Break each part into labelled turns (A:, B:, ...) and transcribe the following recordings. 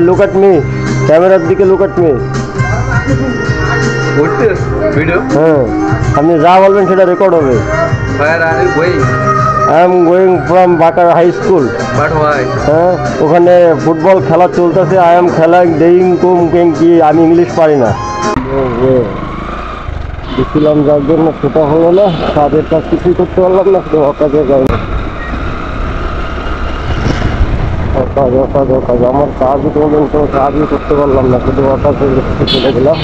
A: Look at me, ক্যামেরার দিকে look at me.
B: Video?
A: হ্যাঁ, আপনি যা বলবেন সেটা রেকর্ড হবে।
B: Where are you going?
A: I am going from Bakar High School.
B: But why?
A: হ্যাঁ, ওখানে ফুটবল খেলা চলতেছে। আই এম খেলা ডেইং কুম কেং কি, আমি ইংলিশ পারি না। গেছিলাম যার জন্য সেটা হলো না, তাদের কাজ কিছুই করতে পারলাম না, শুধু অকাজে যাই। অকাজ আমার কাজই করবেন, তো কাজই করতে পারলাম না, শুধু অকাজে চলে গেলাম।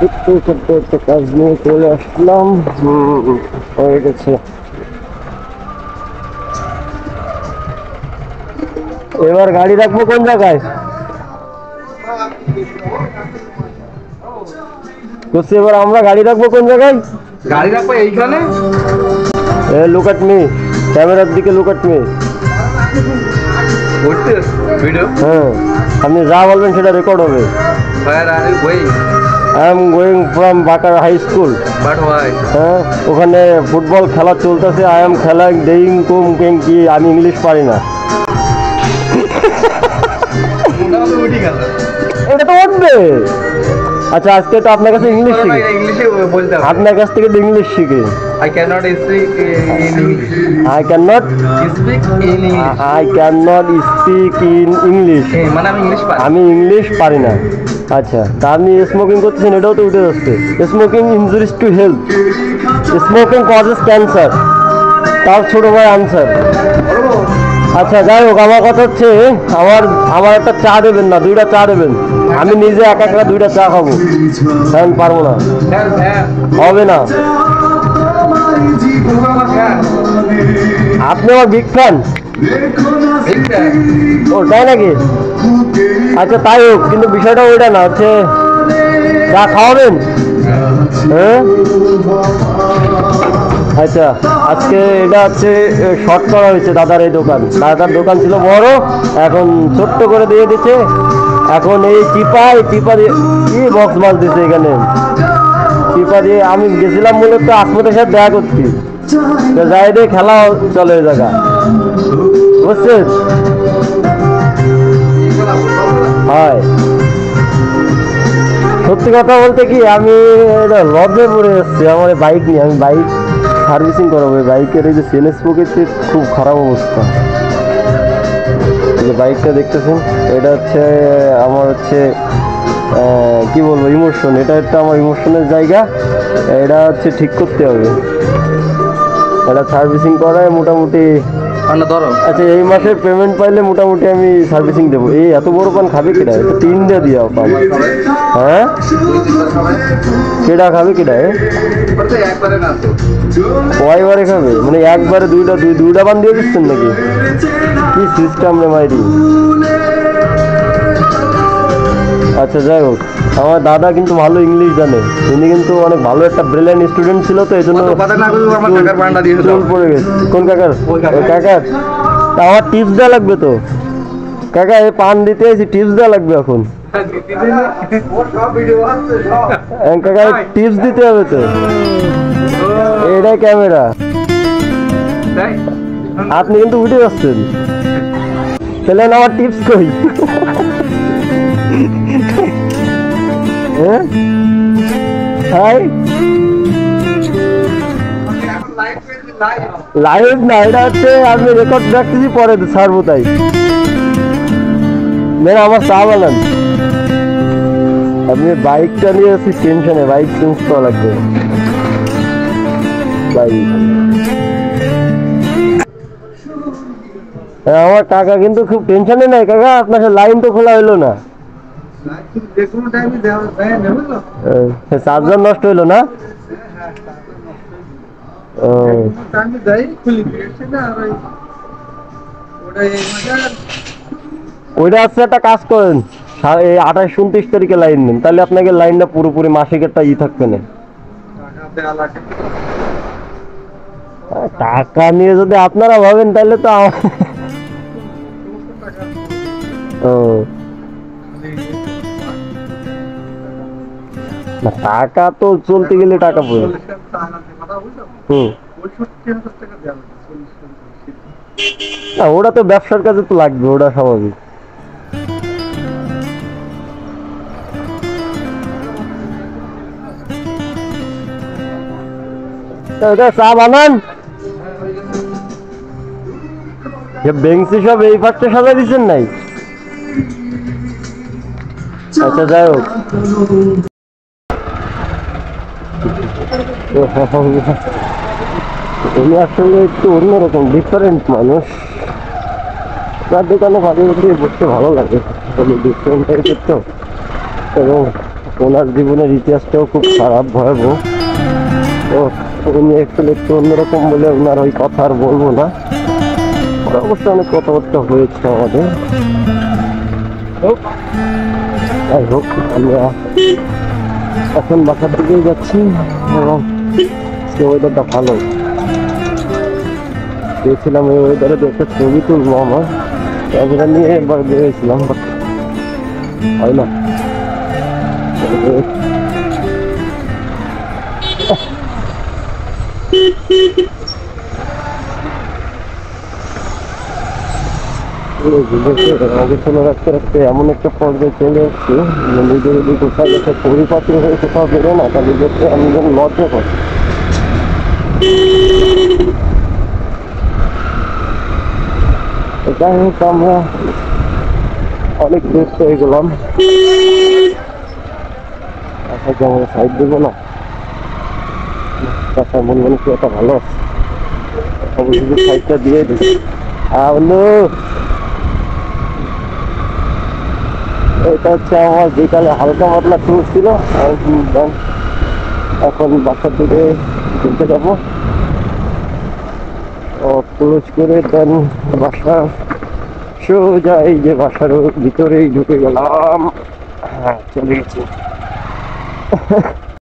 A: একটু কাজ নিয়ে চলে আসলাম, হয়ে গেছে। এবার গাড়ি রাখবো কোন জায়গায়? এবার আমরা গাড়ি রাখবো কোন জায়গায়?
B: গাড়ি রাখবো এইখানে।
A: লুক এট মি, ক্যামেরার দিকে লুক এট মি।
B: ভিডিও?
A: হ্যাঁ, আপনি যা বলবেন সেটা রেকর্ড হবে।
B: Where are you going?
A: I am going from Bakar High School.
B: But why?
A: হ্যাঁ, ওখানে ফুটবল খেলা চলতেছে। আই এম খেলা ডেইং কুম কেং কি, আমি ইংলিশ পারি না। এটা তো উঠবে। আচ্ছা, আজকে তো আপনার কাছে ইংলিশ শিখি, আপনার কাছ থেকে ইংলিশ শিখি।
B: I cannot speak in English.
A: I cannot
B: Speak in English.
A: I cannot speak in English.
B: মানে আমি ইংলিশ পারি।
A: আমি ইংলিশ পারি না। আচ্ছা, তা আপনি স্মোকিং করতেছেন, এটাও তো উঠে যাচ্ছে। Smoking ইনজুরিস to health, smoking causes cancer, তার ছোট ভাই আনসার। আচ্ছা, যাই হোক, আমার কথা হচ্ছে আমার একটা চা দেবেন না, দুইটা চা দেবেন। আমি নিজে একা একা দুইটা চা খাবো, আমি পারবো না, হবে না। আপনি আমার বিগ ফ্যান? ও তাই নাকি? আচ্ছা, তাই হোক, কিন্তু বিষয়টা ওইটা না, হচ্ছে চা খাওয়াবেন। হ্যাঁ, আচ্ছা, আজকে এটা হচ্ছে শর্ট করা হয়েছে দাদার এই দোকান। দাদার দোকান ছিল বড়, এখন ছোট্ট করে দিয়ে দিচ্ছে। এখন এই টিপা দিয়ে কি বক্স মাছ দিচ্ছে এখানে, টিপা দিয়ে। আমি গেছিলাম মূলত আসমতের সাথে দেখা করছি, তো যাই দিয়ে খেলা চলে ওই জায়গা, বুঝছেন? হয়, সত্যি কথা বলতে কি, আমি লজে পড়ে এসছি আমার বাইক নিয়ে। আমি বাইক সার্ভিসিং করাবো। বাইকের এই যে সেলেস পকেটে খুব খারাপ অবস্থা। যে বাইকটা দেখতেছেন, এটা হচ্ছে আমার হচ্ছে কি বলবো, ইমোশন। এটা একটা আমার ইমোশনের জায়গা, এটা হচ্ছে ঠিক করতে হবে। এটা সার্ভিসিং করায় মোটামুটি। আচ্ছা, এই মাসের পেমেন্ট পাইলে মোটামুটি আমি সার্ভিসিং দেবো। এই এত বড় পান খাবে কেডা? এটা 3 দিয়ে দিয়া পান। হ্যাঁ, কেডা খাবে কেডা? কয়বারে খাবে? মানে একবারে দুইটা পান দিয়ে দিচ্ছেন নাকি? কি সিস্টেম রে মাইরি। আচ্ছা, যাই হোক, আমার দাদা কিন্তু ভালো ইংলিশ জানে। তিনি কিন্তু অনেক ভালো একটা ব্রিলিয়ান্ট স্টুডেন্ট ছিল, তো এই জন্য চুল পড়ে গেছে। কোন কাকার? কাকার আমার টিপস দেওয়া লাগবে তো। কাকা, এই পান দিতে এসেছি, টিপস দেওয়া লাগবে এখন। কাকা, টিপস দিতে হবে তো। এটাই ক্যামেরা, আপনি কিন্তু উঠে যাচ্ছেন। তাহলে আমার টিপস কই? হাই, লাইভ না, এটা হচ্ছে আমি রেকর্ড রাখতেছি, পরে ছাড়বো। তাই আমার চা বানান। আপনি বাইকটা নিয়ে আসছি টেনশনে, বাইক চেঞ্জ করা লাগবে। আমার কাকা কিন্তু খুব টেনশনে নাই। কাকা, আপনার লাইন তো খোলা হইলো না।
B: যে কোনো টাইমে দেওয়া যায় না বুঝলো?
A: চার্জার নষ্ট হইলো না? ও,
B: টাইমে যাই খুলি দিয়েছে না আর ওটা এই
A: ওইটা হচ্ছে একটা কাজ করেন, এই 28-29 তারিখে লাইন নেন, তাহলে আপনাকে লাইনটা পুরোপুরি মাসিক একটা থাকবে না।
B: টাকা দেওয়া লাগে।
A: টাকা নিয়ে যদি আপনারা ভাবেন তাহলে তো ও না, টাকা তো চলতে গেলে টাকা পড়ে। হুম, না ওটা তো ব্যবসার কাজে তো লাগবে, ওটা স্বাভাবিক। চা বানান, বেঞ্চি সব এই পাশে সাজা দিচ্ছেন নাই? আচ্ছা যাই হোক, উনি আসলে একটু অন্যরকম ডিফারেন্ট মানুষ। তার দোকানে ভালো বসতে ভালো লাগে, ডিফারেন্ট টাইপের তো, এবং ওনার জীবনের ইতিহাসটাও খুব খারাপ, ভয়াবহ। তো উনি একটু অন্যরকম বলে ওনার ওই কথা আর বলবো না। অবশ্য অনেক কথাবার্তা হয়েছে আমাদের। যাই হোক, আমরা এখন বাসার দিকেই যাচ্ছি এবং ওয়েদারটা ভালো। গিয়েছিলাম এই ওয়েদারে একটা ছবি তুলবো, আমার ক্যামেরা নিয়ে একবার বেরিয়েছিলাম, বাট হয় না। অগোছালো রাখতে রাখতে এমন একটা পর্যায়ে চলে এসছি, নিজে যদি কোথাও যাতে পরিপাটি হয়ে কোথাও বেরো না, তাহলে দেখতে আমি যেন লজ্জা পাই। যাই হোক, আমরা অনেক ব্যস্ত হয়ে গেলাম। আচ্ছা, আমরা সাইড দেবো না, কথা বলবেন কি একটা ভালো অবশ্যই সাইডটা দিয়ে দিই। এটা হচ্ছে আমার বিকালে হালকা পাতলা ট্যুর ছিল, এখন বাসার দিকে ঘুরতে যাবো। ক্লোজ করে দেন বাসা, সোজা এই যে বাসার ভিতরেই ঢুকে গেলাম। হ্যাঁ, চলে গেছি।